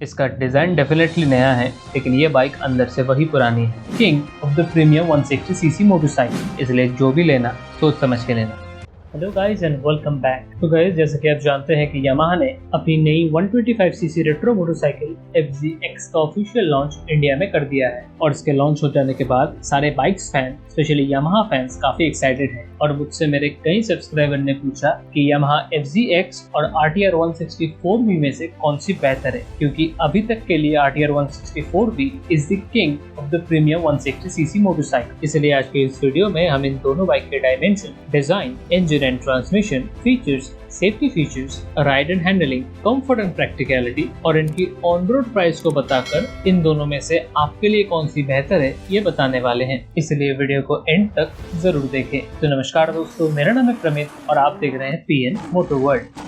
इसका design definitely नया है, लेकिन ये बाइक अंदर से वही पुरानी है। King of the premium 160 CC motorcycle, इसलिए जो भी लेना सोच समझ के लेना। Hello guys and welcome back. तो गाइस, जैसे कि आप जानते हैं कि यामाहा ने अपनी नई 125 सीसी रेट्रो मोटरसाइकिल FZX का ऑफिशियल लॉन्च इंडिया में कर दिया है। और इसके लॉन्च हो जाने के बाद सारे bikes fan, specially Yamaha fans, काफी एक्साइटेड हैं। और मुझसे मेरे कई सब्सक्राइबर ने पूछा कि यामाहा FZX और RTR 164V में से कौन सी बेहतर है, क्योंकि अभी तक के लिए RTR 164V is the king of the premium 160 CC motorcycle. इसलिए आज के इस वीडियो में हम इन दोनों बाइक के dimension, design, engine and transmission, features, safety features, ride and handling, comfort and practicality और इनकी ऑन रोड प्राइस को बताकर इन दोनों में से आपके लिए कौन सी बेहतर है ये बताने वाले हैं। इसलिए वीडियो को एंड तक जरूर देखें। तो नमस्कार दोस्तों, मेरा नाम है प्रमित और आप देख रहे हैं PN मोटर वर्ल्ड।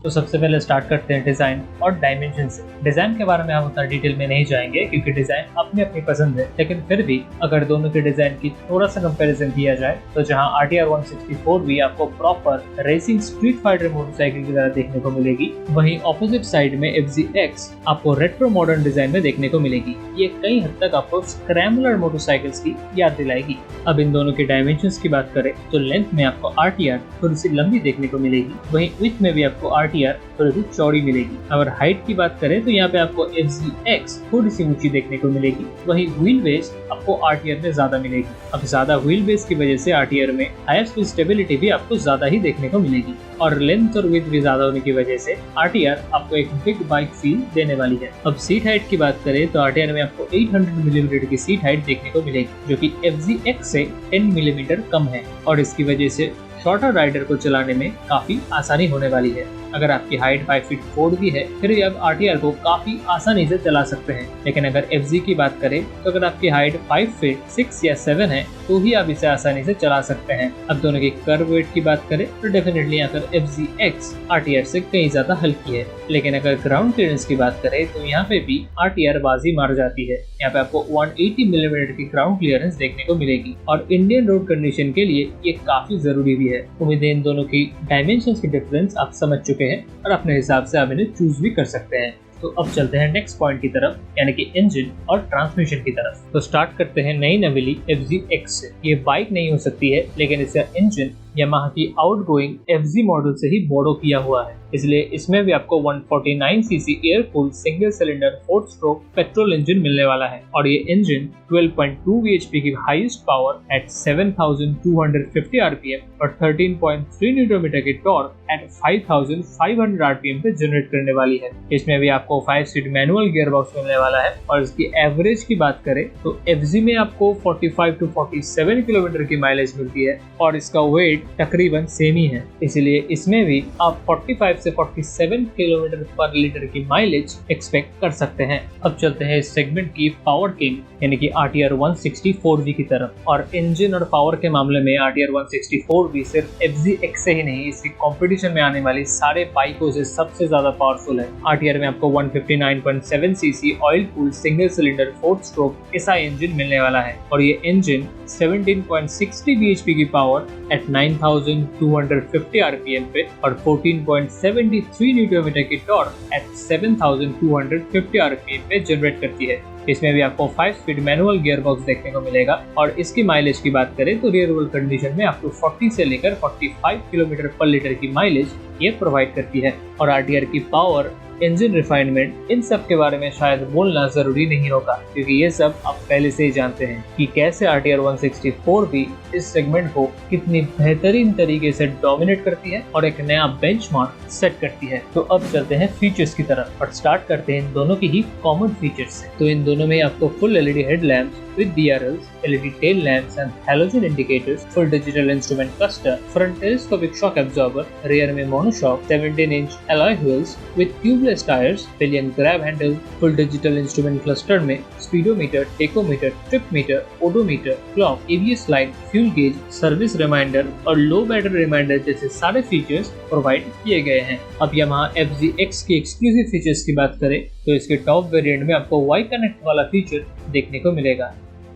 तो सबसे पहले स्टार्ट करते हैं डिजाइन और डायमेंशन से। डिजाइन के बारे में हम उतना डिटेल में नहीं जाएंगे क्योंकि डिजाइन अपनी अपनी पसंद है, लेकिन फिर भी अगर दोनों के डिजाइन की थोड़ा सा कंपैरिजन किया जाए तो जहां RTR 164V आपको proper racing street fighter motorcycle की तरह देखने को मिलेगी, वहीं ऑपोजिट साइड में FZX आपको रेट्रो मॉडर्न डिजाइन में देखने को मिलेगी। ये कई हद तक आपको स्क्रैम्बलर मोटरसाइकिल्स की याद दिलाएगी। अब इन दोनों के डायमेंशंस की बात करें तो लेंथ में आपको RTR थोड़ी सी लंबी देखने को मिलेगी, वहीं विड्थ में भी आपको RTR थोड़ी सी चौड़ी मिलेगी। अगर हाइट की बात करें तो यहाँ पे आपको FZX थोड़ी सी ऊंची देखने को मिलेगी, वहीं व्हील बेस आपको RTR में ज्यादा मिलेगी। अब ज्यादा व्हील बेस की वजह से RTR में हायर स्पीड स्टेबिलिटी भी आपको ज्यादा ही देखने को मिलेगी, और लेंथ और विड्थ भी ज्यादा होने की वजह से RTR आपको एक बिग बाइक फील देने वाली है। अब सीट हाइट की बात करें तो RTR में आपको 800 मिलीमीटर की सीट हाइट देखने को मिलेगी, जो कि FZX से 10 मिलीमीटर कम है, और इसकी वजह से शॉर्टर राइडर को चलाने में काफी आसानी होने वाली है। अगर आपकी हाइट 5 फीट 4 भी है, फिर भी आप RTR को काफी आसानी से चला सकते हैं। लेकिन अगर FZ की बात करें तो अगर आपकी हाइट 5 फीट 6 या 7 है तो ही आप इसे आसानी से चला सकते हैं। अब दोनों की कर्व वेट की बात करें तो डेफिनेटली यहाँ पर FZX RTR से कहीं ज्यादा हल्की है। लेकिन अगर ग्राउंड क्लियरेंस की बात करें तो यहाँ पे भी RTR बाजी मार जाती है। यहाँ पे आपको 180 मिलीमीटर की ग्राउंड क्लियरेंस देखने को मिलेगी, और इंडियन रोड कंडीशन के लिए ये काफी जरूरी भी है। उम्मीद है इन दोनों की डायमेंशंस की डिफरेंस आप समझ चुके हैं और अपने हिसाब से आप इन्हें चूज भी कर सकते हैं। तो अब चलते हैं नेक्स्ट पॉइंट की तरफ, यानी कि इंजन और ट्रांसमिशन की तरफ। तो स्टार्ट करते हैं नई नवेली FZX से। ये बाइक नहीं हो सकती है, लेकिन इसका इंजन यामाहा की आउटगोइंग FZ मॉडल से ही बोरो किया हुआ है, इसलिए इसमें भी आपको 149 CC air cooled single cylinder 4 stroke petrol engine मिलने वाला है। और ये इंजन 12.2 bhp की हाईएस्ट पावर एट 7250 rpm और 13.3 न्यूटन की टॉर्क एट 5500 rpm पे जनरेट करने वाली है। इसमें भी आपको 5 स्पीड मैनुअल गियर बॉक्स मिलने वाला है, और इसकी एवरेज की बात करें तो FZ में आपको 45 to 47 किलोमीटर की माइलेज मिलती है, और इसका वेट तकरीबन सेम ही है, इसलिए इसमें भी आप 45 से 47 किलोमीटर पर लीटर की माइलेज एक्सपेक्ट कर सकते हैं। अब चलते हैं इस सेगमेंट की पावर किंग यानी कि RTR 164V की तरफ। और इंजन और पावर के मामले में RTR 164V सिर्फ FZX से ही नहीं, इसकी कंपटीशन में आने वाली सारे बाइकों से सबसे ज्यादा पावरफुल है। RTR में आपको 159.7 CC oil cooled single cylinder 4 stroke SI engine मिलने वाला है, और ये इंजन 17.60 bhp की पावर एट 9250 rpm पे और 14.73 न्यूटन की टॉर्क एट 7250 rpm पे जनरेट करती है। इसमें भी आपको 5 स्पीड मैनुअल गियर बॉक्स देखने को मिलेगा, और इसकी माइलेज की बात करें तो रियर व्हील कंडीशन में आपको 40 से लेकर 45 किलोमीटर पर लीटर की माइलेज ये प्रोवाइड करती है। और RTR की पावर, इंजन रिफाइनमेंट, इन सब के बारे में शायद बोलना जरूरी नहीं होगा, क्योंकि ये सब आप पहले से ही जानते हैं कि कैसे RTR 164V इस सेगमेंट को कितनी बेहतरीन तरीके से डोमिनेट करती है और एक नया बेंचमार्क सेट करती है। तो अब चलते हैं फीचर्स की तरफ और स्टार्ट करते हैं इन दोनों की ही कॉमन फीचर्स से। तो इन दोनों में आपको full LED headlamps with DRLs, LED tail lamps and halogen indicators, full digital instrument cluster, front telescopic shock absorber, rear में monoshock, 17-inch alloy wheels with tubeless tires, pillion grab handle, full digital instrument cluster में speedometer, tachometer, trip meter, odometer, clock, ABS light, fuel gauge, service reminder और low battery reminder जैसे सारे features provide किए गए हैं। अब Yamaha FZX की exclusive features की बात करें तो इसके टॉप वेरिएंट में आपको Y कनेक्ट वाला फीचर देखने को मिलेगा।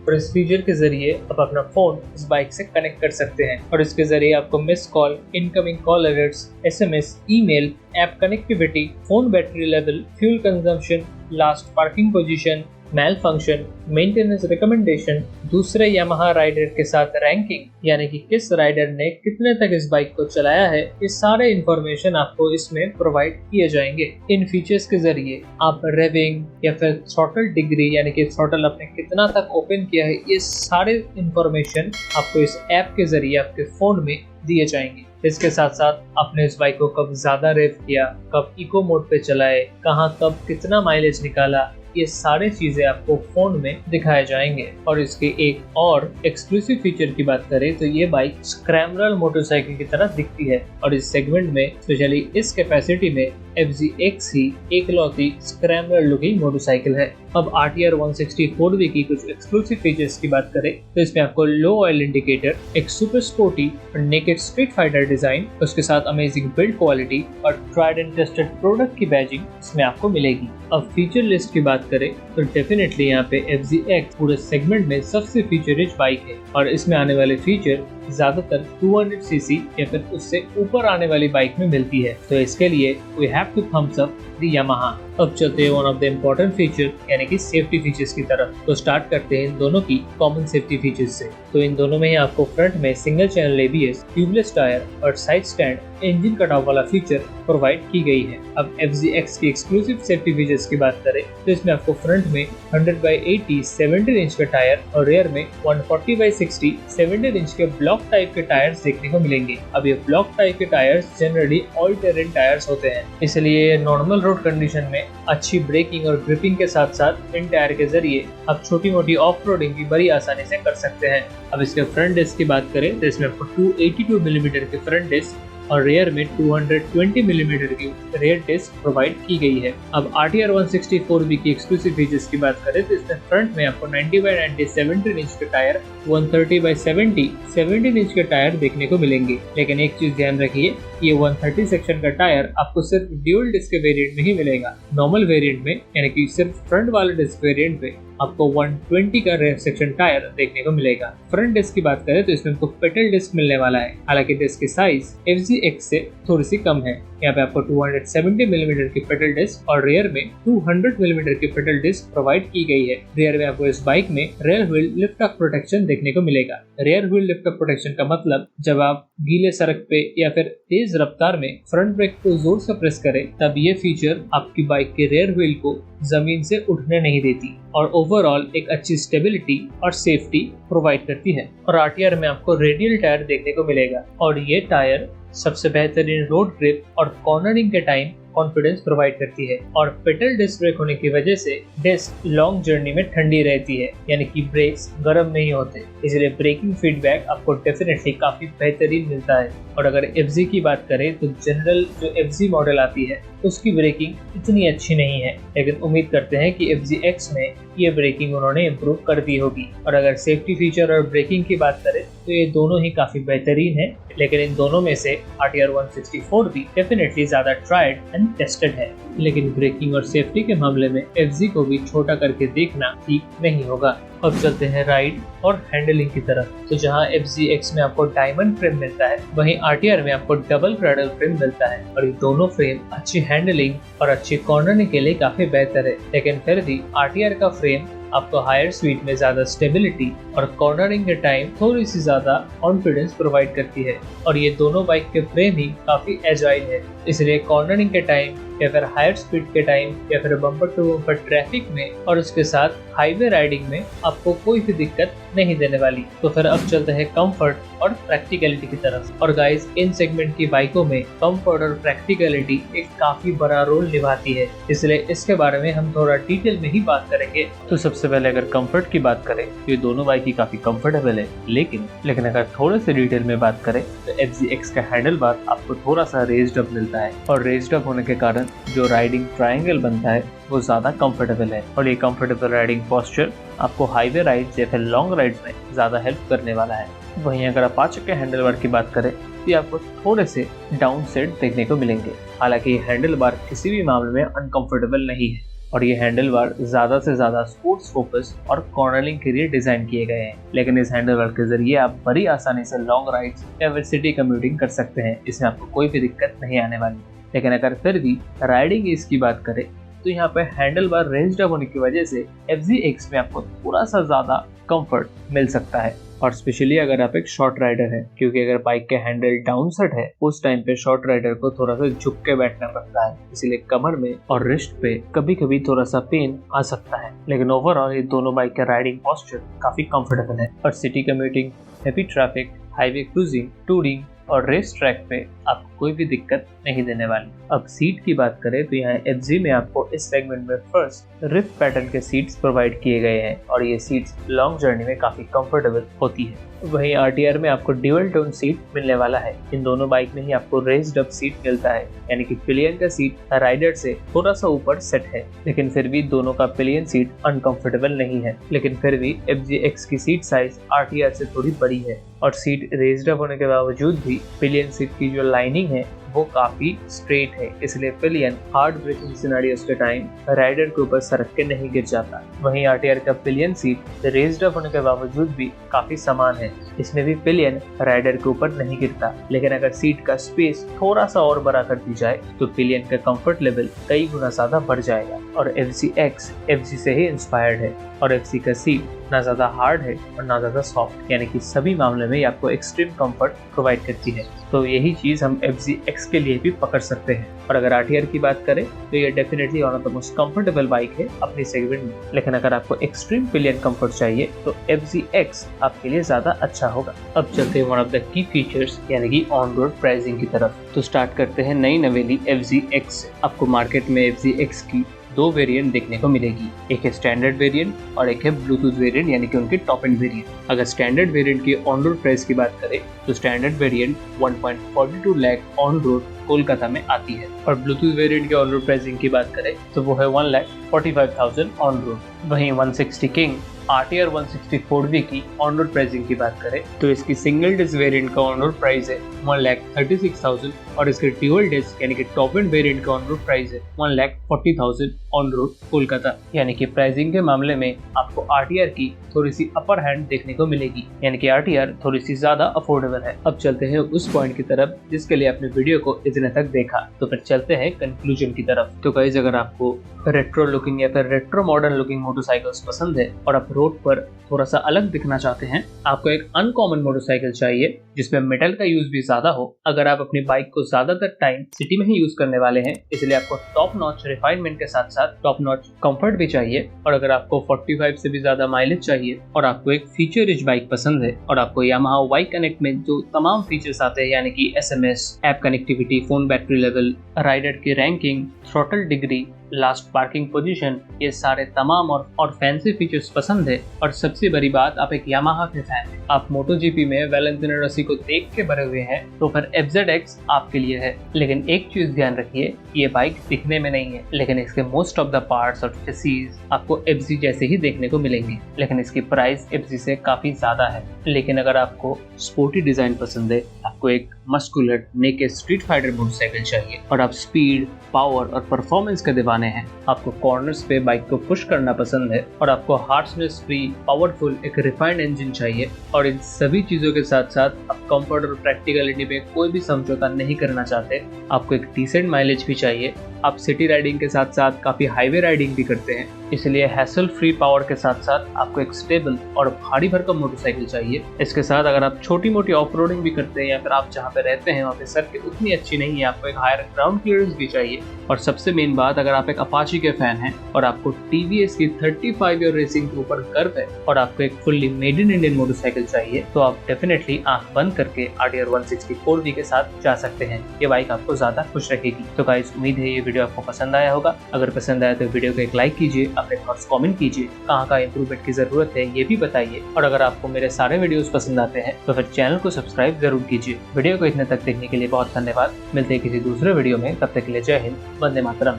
और इस फीचर के जरिए आप अपना फोन इस बाइक से कनेक्ट कर सकते हैं और इसके जरिए आपको miss call, incoming call alerts, SMS, email, app connectivity, phone battery level, fuel consumption, last parking position, mail function, maintenance recommendation, दूसरे यामाहा राइडर के साथ रैंकिंग यानी कि किस राइडर ने कितने तक इस बाइक को चलाया है, ये सारे इंफॉर्मेशन आपको इसमें प्रोवाइड किए जाएंगे। इन फीचर्स के जरिए आप रेविंग या फिर थ्रॉटल डिग्री यानी कि थ्रॉटल आपने कितना तक ओपन किया है, ये सारे इंफॉर्मेशन आपको इस ऐप के जरिए आपके फोन में दिए जाएंगे। इसके साथ साथ आपने इस बाइक को कब ज्यादा रेव किया, कब इको मोड पे चलाए, कहाँ कब कितना माइलेज निकाला, ये सारे चीजें आपको फोन में दिखाए जाएंगे। और इसके एक और एक्सक्लूसिव फीचर की बात करें तो ये बाइक स्क्रैम्बलर मोटरसाइकिल की तरह दिखती है और इस सेगमेंट में स्पेशली इस कैपेसिटी में FZX ही एकलौती स्क्रैम्बलर लुकिंग मोटरसाइकिल है। अब RTR 160 की कुछ एक्सक्लूसिव फीचर्स की बात करें तो इसमें आपको लो ऑयल इंडिकेटर, एक सुपर स्पोर्टी और नेकेड स्ट्रीट फाइटर डिजाइन, उसके साथ अमेजिंग बिल्ड क्वालिटी और ट्राइड एंड टेस्टेड प्रोडक्ट की बैजिंग इसमें आपको मिलेगी। अब फीचर लिस्ट की बात करें तो डेफिनेटली यहाँ पे FZX पूरे सेगमेंट में सबसे फीचर रिच बाइक है और इसमें आने वाले फीचर ज्यादातर 200 सीसी या फिर उससे ऊपर आने वाली बाइक में मिलती है, तो इसके लिए we have to thumbs up the Yamaha. अब चलते हैं one of the important feature यानी कि सेफ्टी फीचर्स की तरफ। तो स्टार्ट करते हैं इन दोनों की कॉमन सेफ्टी फीचर्स से। तो इन दोनों में ही आपको फ्रंट में single channel ABS, tubeless tyre और side stand engine cut off वाला फीचर प्रोवाइड की गई है। अब FZX की एक्सक्लूसिव सेफ्टी फीचर्स की बात करें तो इसमें आपको फ्रंट में 100/80 17 इंच का टायर और रेयर में 140/60 17 इंच के ब्लॉक टाइप के टायर्स देखने को मिलेंगे। अब ये ब्लॉक टाइप के tyres generally all terrain tyres होते हैं, इसलिए नॉर्मल रोड कंडीशन में अच्छी ब्रेकिंग और ग्रिपिंग के साथ साथ इन टायर के जरिए आप छोटी मोटी ऑफ रोडिंग भी बड़ी आसानी से कर सकते हैं। अब इसके फ्रंट डिस्क की बात करें तो इसमें आपको 282 मिलीमीटर के फ्रंट डिस्क और रेयर में 220 मिलीमीटर की रेयर डिस्क प्रोवाइड की गई है। अब RTR 160 की एक्सक्लूसिव फीचर्स की बात करें तो इसमें फ्रंट में आपको 90/90 17 इंच के टायर, 130/70 17 इंच के टायर देखने को मिलेंगे। लेकिन एक चीज ध्यान रखिए, ये 130 सेक्शन का टायर आपको सिर्फ ड्यूल डिस्क के वेरिएंट में ही मिलेगा। नॉर्मल वेरिएंट में यानी कि सिर्फ फ्रंट वाले डिस्क वेरिएंट में आपको 120 का रेयर सेक्शन टायर देखने को मिलेगा। फ्रंट डिस्क की बात करें तो इसमें आपको पेडल डिस्क मिलने वाला है, हालांकि डिस्क की साइज FZX से थोड़ी सी कम है। यहाँ पे आपको 270 मिलीमीटर की पेडल डिस्क और रेयर में 200 मिलीमीटर की पेडल डिस्क प्रोवाइड की गई है। रेयर में आपको इस बाइक में rear wheel lift up protection देखने को मिलेगा। Rear wheel lift up protection का मतलब जब आप गीले सड़क पे या फिर तेज रफ्तार में फ्रंट ब्रेक को जोर से प्रेस करें तब ये फीचर आपकी बाइक के रेयर व्हील को जमीन से उठने नहीं देती और ओवरऑल एक अच्छी स्टेबिलिटी और सेफ्टी प्रोवाइड करती है। और RTR में आपको रेडियल टायर देखने को मिलेगा और ये टायर सबसे बेहतरीन रोड ग्रिप और कॉर्नरिंग के टाइम कॉन्फिडेंस प्रोवाइड करती है। और पेडल डिस्क ब्रेक होने की वजह से डिस्क लॉन्ग जर्नी में ठंडी रहती है, यानी कि ब्रेक्स गर्म नहीं होते, इसलिए ब्रेकिंग फीडबैक आपको डेफिनेटली काफी बेहतरीन मिलता है। और अगर FZ की बात करें तो जनरल जो FZ मॉडल आती है उसकी ब्रेकिंग इतनी अच्छी नहीं है, लेकिन उम्मीद करते हैं कि FZX में ये ब्रेकिंग उन्होंने इम्प्रूव कर दी होगी। और अगर सेफ्टी फीचर और ब्रेकिंग की बात करें तो ये दोनों ही काफी बेहतरीन है, लेकिन इन दोनों में से RTR 160 भी डेफिनेटली ज्यादा ट्राइड एंड टेस्टेड है। लेकिन ब्रेकिंग और सेफ्टी के मामले में FZ को भी छोटा करके देखना ठीक नहीं होगा। अब चलते हैं राइड और हैंडलिंग की तरफ। तो जहां FZX में आपको डायमंड फ्रेम मिलता है, वहीं RTR में आपको डबल क्रैडल फ्रेम मिलता है और ये दोनों फ्रेम अच्छी हैंडलिंग और अच्छी कॉर्नरिंग के लिए काफी बेहतर है। लेकिन फिर भी RTR का फ्रेम आपको हायर स्पीड में ज्यादा स्टेबिलिटी और कॉर्नरिंग के टाइम थोड़ी सी ज्यादा कॉन्फिडेंस प्रोवाइड करती है। और ये दोनों बाइक के फ्रेम ही काफी एजाइल है, इसलिए कॉर्नरिंग के टाइम या फिर हायर स्पीड के टाइम या फिर बम्पर टू बम्पर ट्रैफिक में और उसके साथ हाईवे राइडिंग में आपको कोई भी दिक्कत नहीं देने वाली। तो फिर अब चलते हैं कंफर्ट और प्रैक्टिकलिटी की तरफ। और गाइस, इन सेगमेंट की बाइकों में कंफर्ट और प्रैक्टिकलिटी एक काफी बड़ा रोल निभाती है, इसलिए इसके बारे में हम थोड़ा डिटेल में ही बात करेंगे। तो सबसे पहले अगर कंफर्ट की बात करें तो ये दोनों बाइक ही काफी कंफर्टेबल है, लेकिन अगर थोड़े से डिटेल में बात करें तो FZX का हैंडल बार आपको थोड़ा सा रेज्ड अप मिलता है और रेज्ड अप होने के कारण जो राइडिंग ट्रायंगल बनता है वो ज्यादा कंफर्टेबल है। और ये कंफर्टेबल राइडिंग पोस्चर आपको हाईवे राइड्स या फिर लॉन्ग राइड्स में ज्यादा हेल्प करने वाला है। वहीं अगर आप 5 चक्के हैंडल बार की बात करें तो आपको थोड़े से डाउन सेट देखने को मिलेंगे, हालांकि ये हैंडल बार किसी भी मामले में अनकंफर्टेबल नहीं है। और ये हैंडल बार ज़्यादा से ज़्यादा स्पोर्ट्स फोकस और कॉर्नरिंग के लिए डिज़ाइन किए गए हैं, लेकिन इस हैंडल बार के जरिए आप बड़ी आसानी से लॉन्ग राइड्स या फिर सिटी कम्यूटिंग कर सकते हैं। इसमें आपको कोई भी दिक्कत नहीं आने वाली। लेकिन अगर फिर भी राइडिंग एज की बात करें तो यहाँ पे हैंडल बार रेंज्ड अप होने की वजह से FZX में आपको थोड़ा सा ज़्यादा कंफर्ट मिल सकता है, और स्पेशली अगर आप एक शॉर्ट राइडर हैं, क्योंकि अगर बाइक के हैंडल डाउन सेट है उस टाइम पे शॉर्ट राइडर को थोड़ा सा झुक के बैठना पड़ता है, इसलिए कमर में और रिस्ट पे कभी कभी थोड़ा सा पेन आ सकता है। लेकिन ओवरऑल ये दोनों बाइक का राइडिंग पोस्चर काफी कंफर्टेबल है और city commuting, heavy traffic, highway cruising, touring और रेस ट्रैक पे आपको कोई भी दिक्कत नहीं देने वाली। अब सीट की बात करें तो यहाँ FZ में आपको इस सेगमेंट में फर्स्ट रिप पैटर्न के सीट्स प्रोवाइड किए गए हैं और ये सीट्स लॉन्ग जर्नी में काफी कंफर्टेबल होती है। वहीं RTR में आपको ड्यूअल टोन सीट मिलने वाला है। इन दोनों बाइक में ही आपको रेज्ड अप सीट मिलता है, यानी कि पिलियन का सीट राइडर से थोड़ा सा ऊपर सेट है, लेकिन फिर भी दोनों का पिलियन सीट अनकंफर्टेबल नहीं है। लेकिन फिर भी FZX की सीट साइज RTR से थोड़ी बड़ी है और सीट रेज्ड अप होने के बावजूद भी पिलियन सीट की जो लाइनिंग है वो काफी स्ट्रेट है, इसलिए पिलियन हार्ड ब्रेकिंग सिनेरियोस के टाइम राइडर के ऊपर सरक के नहीं गिर जाता। वहीं RTR का पिलियन सीट रेज्ड अप होने के बावजूद भी काफी समान है, इसमें भी पिलियन राइडर के ऊपर नहीं गिरता। लेकिन अगर सीट का स्पेस थोड़ा सा और बड़ा कर दी जाए तो पिलियन का कंफर्ट लेवल कई गुना ज्यादा बढ़ जाएगा। और FZX FZ से ही इंस्पायर्ड है और FZ का सीट ना ज्यादा हार्ड है और ना ज्यादा सॉफ्ट, यानी कि सभी मामले में आपको एक्सट्रीम कंफर्ट प्रोवाइड करती है। तो यही चीज हम FZX के लिए भी पकड़ सकते हैं। और अगर RTR की बात करें तो ये definitely one of the most comfortable bike है अपनी सेगमेंट में, लेकिन अगर आपको एक्सट्रीम पिलियन कंफर्ट चाहिए तो FZX आपके लिए ज्यादा अच्छा होगा। अब चलते हैं one of the key features यानी कि ऑन रोड प्राइसिंग की तरफ। तो स्टार्ट करते हैं नई नवेली FZX से। आपको मार्केट में FZX की दो वेरिएंट देखने को मिलेगी, एक है स्टैंडर्ड वेरिएंट और एक है ब्लूटूथ वेरिएंट यानी कि उनकी टॉप एंड वेरिएंट। अगर स्टैंडर्ड वेरिएंट की ऑन रोड प्राइस की बात करें तो standard variant 1.42 lakh on road Kolkata में आती है और ब्लूटूथ वेरिएंट की ऑन रोड प्राइसिंग की बात करें तो वो है 1,45,000 ऑन रोड। वहीं 160 किंग RTR 164V की ऑन रोड प्राइसिंग की बात करें तो इसकी सिंगल डिस्क वेरिएंट का ऑन रोड प्राइस है 1,36,000 और इसके ड्यूअल डिस्क यानी कि टॉप एंड वेरिएंट का ऑन रोड प्राइस है 1,40,000 ऑन रोड कोलकाता। यानी कि प्राइसिंग के मामले में आपको RTR की थोड़ी सी अपर हैंड देखने को मिलेगी, यानी कि RTR थोड़ी सी ज्यादा अफोर्डेबल है। अब चलते हैं उस पॉइंट की तरफ जिसके लिए आपने वीडियो को इतने तक देखा, तो फिर चलते हैं कंक्लूजन की तरफ। तो गाइस, अगर आपको रेट्रो लुकिंग या फिर रेट्रो मॉडर्न लुकिंग मोटरसाइकिल्स पसंद है और आप रोड पर थोड़ा सा अलग दिखना चाहते हैं, आपको एक अनकॉमन मोटरसाइकिल चाहिए जिसमें मेटल का यूज भी ज्यादा हो, अगर आप अपनी बाइक को ज्यादातर टाइम सिटी में ही यूज करने वाले हैं, इसलिए आपको टॉप नॉच रिफाइनमेंट के साथ साथ टॉप नॉच कंफर्ट भी चाहिए, और अगर आपको 45 से भी ज्यादा माइलेज चाहिए और आपको एक फीचर रिच बाइक पसंद है और आपको यामाहा वाई कनेक्ट में जो तमाम फीचर्स आते हैं यानी कि SMS, app connectivity, phone battery level, rider की ranking, throttle degree, last parking position, ये सारे तमाम और फैंसी फीचर्स पसंद है, और सबसे बड़ी बात आप एक यामाहा के फैन हैं, आप MotoGP में वैलेंटिनो रोसी को देख के भरे हुए हैं, तो फिर FZX आपके लिए है। लेकिन एक चीज ध्यान रखिए, ये बाइक दिखने में नहीं है, लेकिन इसके मोस्ट ऑफ द पार्ट्स और चेसीज आपको FZ जैसे ही देखने को मिलेंगे, लेकिन इसकी प्राइस FZ से काफी ज्यादा है। लेकिन अगर आपको स्पोर्टी डिजाइन पसंद है, आपको एक muscular naked street fighter motorcycle चाहिए और आप स्पीड, पावर और परफॉर्मेंस के दीवाने हैं, आपको कॉर्नर्स पे बाइक को पुश करना पसंद है और आपको हार्शनेस फ्री पावरफुल एक रिफाइंड इंजन चाहिए, और इन सभी चीजों के साथ साथ आप कंफर्ट और प्रैक्टिकलिटी में कोई भी समझौता नहीं करना चाहते, आपको एक डिसेंट माइलेज भी चाहिए, आप सिटी राइडिंग के साथ साथ काफी हाईवे राइडिंग भी करते हैं, इसलिए हैसल फ्री पावर के साथ साथ आपको एक स्टेबल और भारी भरकम मोटरसाइकिल चाहिए। इसके साथ अगर आप छोटी मोटी ऑफ रोडिंग भी करते हैं या फिर आप जहाँ पे रहते हैं वहाँ पे सड़कें उतनी अच्छी नहीं है, आपको एक हायर ग्राउंड क्लियरेंस भी चाहिए। और सबसे मेन बात, अगर आप एक अपाची के फैन हैं और आपको TVS की 35 ईयर रेसिंग के ऊपर गर्व है और आपको एक fully made in Indian motorcycle चाहिए, तो आप डेफिनेटली आंख बंद करके RTR 164V के साथ जा सकते हैं। ये बाइक आपको ज्यादा खुश रखेगी। तो गाइस, उम्मीद है ये वीडियो आपको पसंद आया होगा। अगर पसंद आया तो वीडियो को एक लाइक कीजिए, अपने थॉट्स कमेंट कीजिए, कहाँ इंप्रूवमेंट की जरूरत है ये भी बताइए, और अगर आपको मेरे सारे वीडियोस पसंद आते हैं तो फिर चैनल को सब्सक्राइब जरूर कीजिए। वीडियो को इतने तक देखने के लिए बहुत धन्यवाद। मिलते हैं किसी दूसरे वीडियो में, तब तक के लिए जय हिंद, वंदे मातरम।